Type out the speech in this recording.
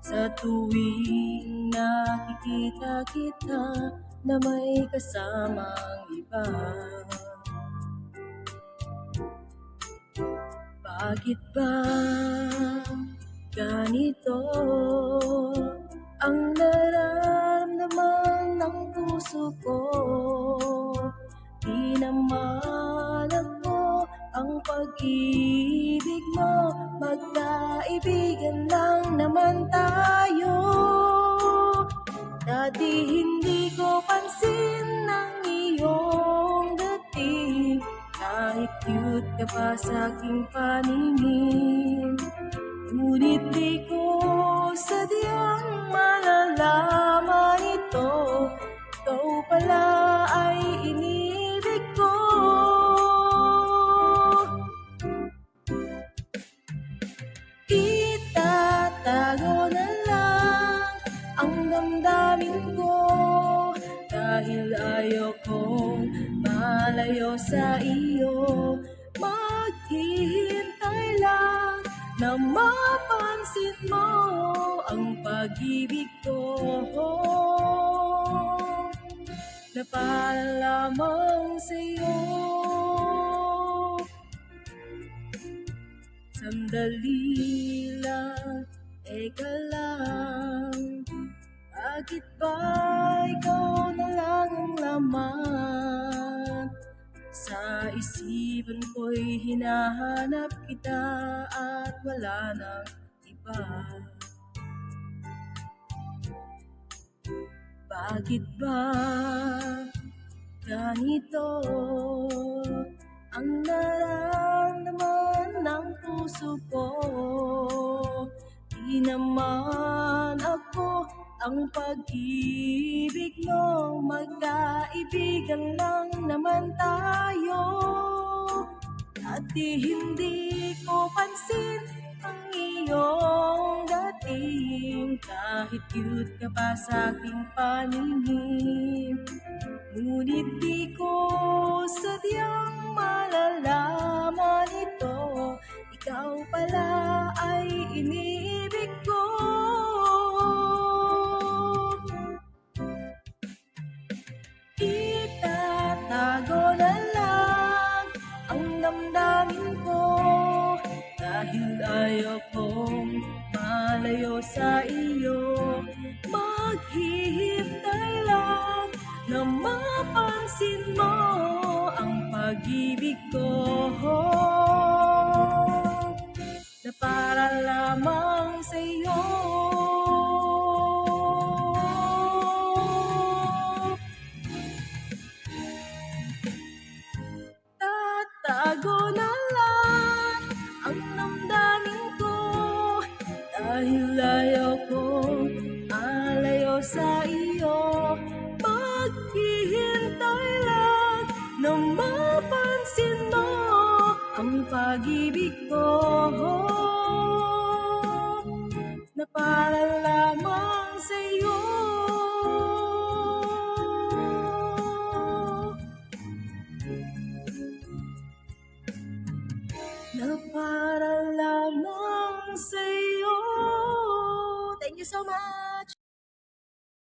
sa tuwing nakikita kita na may kasamang iba. Bakit ba ganito ang nararamdaman ng puso ko? Di naman ako ang pag-ibig mo, magkaibigan lang naman tayo. Dati hindi ko pansin ang iyong dating, kahit cute ka pa sa aking paningin. Ngunit di ko sadyang malalaman ito, ikaw pala ay inibig ko. Itatago na lang ang damdamin ko, dahil ayokong malayo sa iyo. Maghihintay lang na mapansin mo ang pag-ibig ko, na para lamang sa'yo. Sandali lang, eka lang, bakit ba ikaw na lang ang laman? Sa isipan ko'y hinahanap kita at wala nang iba. Bakit ba ganito ang nararamdaman ng puso ko? Di naman ako ang pag-ibig mo, magkaibigan lang naman tayo. Dati hindi ko pansin ang iyong dating, kahit cute ka pa sa aking paningin. Ngunit di ko sadyang malalaman ito, ikaw pala ay iniibig ko. Itatago na lang ang damdamin ko, dahil ayokong malayo sa iyo. Maghihintay lang na mapansin mo ang pag-ibig ko, na para lamang sa'yo. Tatago na lang ang damdamin ko, dahil ayokong malayo sa iyo. Maghihintay lang na mapansin mo ang pag-ibig ko, na para lamang sa'yo. Na para lamang sa'yo. Thank you so much!